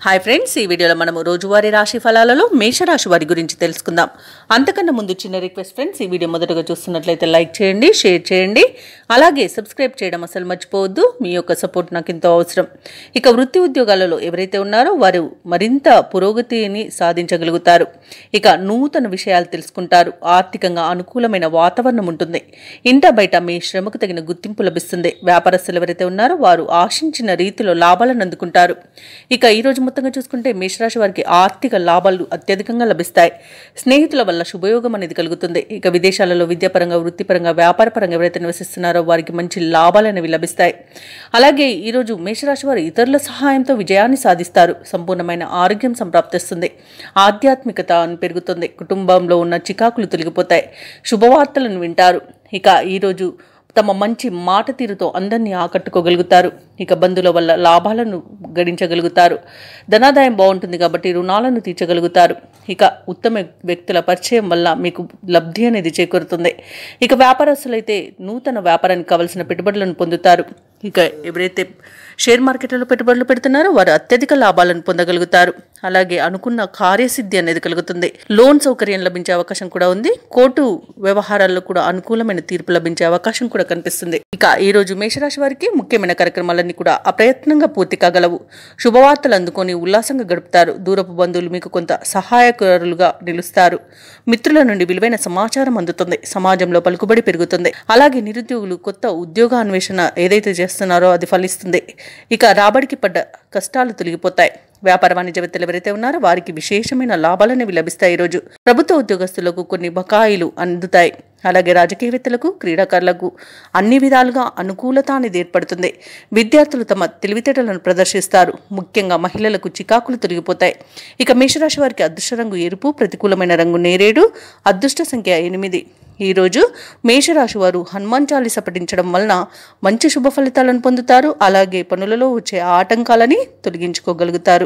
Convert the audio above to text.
Hi friends, ఈ వీడియోలో మనము రోజువారీ రాశి ఫలాలలో మేషరాశి వారి గురించి తెలుసుకుందాం. అంతకన్నా ముందు చిన్న రిక్వెస్ట్ ఫ్రెండ్స్, ఈ వీడియో మొదటగా చూస్తున్నట్లయితే లైక్ చేయండి, షేర్ చేయండి, అలాగే సబ్స్క్రైబ్ చేయడం అసలు మర్చిపోవద్దు. మీ యొక్క సపోర్ట్ నాకు ఎంతో అవసరం. ఇక వృత్తి ఉద్యోగాలలో ఎవరైతే ఉన్నారో వారు మరింత పురోగతిని సాధించగలుగుతారు. ఇక నూతన విషయాలు తెలుసుకుంటారు. ఆర్థికంగా అనుకూలమైన వాతావరణం ఉంటుంది. ఇంట బయట మీ శ్రమకు తగిన గుర్తింపు లభిస్తుంది. వ్యాపారస్తులు ఎవరైతే ఉన్నారో వారు ఆశించిన రీతిలో లాభాలను అందుకుంటారు. ఇక ఈరోజు మొత్తంగా చూసుకుంటే మేషరాశి వారికి ఆర్థిక లాభాలు అత్యధికంగా లభిస్తాయి. స్నేహితుల వల్ల శుభయోగం అనేది కలుగుతుంది. ఇక విదేశాలలో విద్యాపరంగా, వృత్తిపరంగా, వ్యాపారపరంగా ఎవరైతే నివసిస్తున్నారో వారికి మంచి లాభాలు అనేవి లభిస్తాయి. అలాగే ఈరోజు మేషరాశి వారు ఇతరుల సహాయంతో విజయాన్ని సాధిస్తారు. సంపూర్ణమైన ఆరోగ్యం సంప్రాప్తిస్తుంది. ఆధ్యాత్మికత పెరుగుతుంది. కుటుంబంలో ఉన్న చికాకులు తొలగిపోతాయి. శుభవార్తలను వింటారు. ఇక ఈరోజు తమ మంచి మాట తీరుతో అందరినీ ఆకట్టుకోగలుగుతారు. ఇక బంధువుల వల్ల లాభాలను గడించగలుగుతారు. ధనాదాయం బాగుంటుంది కాబట్టి రుణాలను తీర్చగలుగుతారు. ఇక ఉత్తమ వ్యక్తుల పరిచయం వల్ల మీకు లబ్ధి అనేది చేకూరుతుంది. ఇక వ్యాపారస్తులైతే నూతన వ్యాపారానికి కావలసిన పెట్టుబడులను పొందుతారు. ఇక ఎవరైతే షేర్ మార్కెట్లలో పెట్టుబడులు పెడుతున్నారో వారు అత్యధిక లాభాలను పొందగలుగుతారు. అలాగే అనుకున్న కార్యసిద్ధి అనేది కలుగుతుంది. లోన్ సౌకర్యం లభించే అవకాశం కూడా ఉంది. కోర్టు వ్యవహారాల్లో కూడా అనుకూలమైన తీర్పు లభించే అవకాశం కూడా కనిపిస్తుంది. ఇక ఈ రోజు మేషరాశి వారికి ముఖ్యమైన కార్యక్రమాలన్నీ కూడా అప్రయత్నంగా పూర్తి కాగలవు. శుభవార్తలు అందుకొని ఉల్లాసంగా గడుపుతారు. దూరపు బంధువులు మీకు కొంత సహాయకులుగా నిలుస్తారు. మిత్రుల నుండి విలువైన సమాచారం అందుతుంది. సమాజంలో పలుకుబడి పెరుగుతుంది. అలాగే నిరుద్యోగులు కొత్త ఉద్యోగ అన్వేషణ ఏదైతే చేస్తున్నారో అది ఫలిస్తుంది. ఇక రాబడికి పడ్డ కష్టాలు తొలగిపోతాయి. వ్యాపార వాణిజ్యవేత్తలు ఎవరైతే ఉన్నారో వారికి విశేషమైన లాభాలనేవి లభిస్తాయి. ఈరోజు ప్రభుత్వ ఉద్యోగస్తులకు కొన్ని బకాయిలు అందుతాయి. అలాగే రాజకీయవేత్తలకు, క్రీడాకారులకు అన్ని విధాలుగా అనుకూలత అనేది ఏర్పడుతుంది. విద్యార్థులు తమ తెలివితేటలను ప్రదర్శిస్తారు. ముఖ్యంగా మహిళలకు చికాకులు తొలగిపోతాయి. ఇక మేషరాశి వారికి అదృష్ట రంగు ఎరుపు, ప్రతికూలమైన రంగు నేరేడు, అదృష్ట సంఖ్య 8. ఈరోజు మేషరాశి వారు హనుమాన్ చాలీసా పఠించడం వలన మంచి శుభ ఫలితాలను పొందుతారు. అలాగే పనులలో వచ్చే ఆటంకాలని తొలగించుకోగలుగుతారు.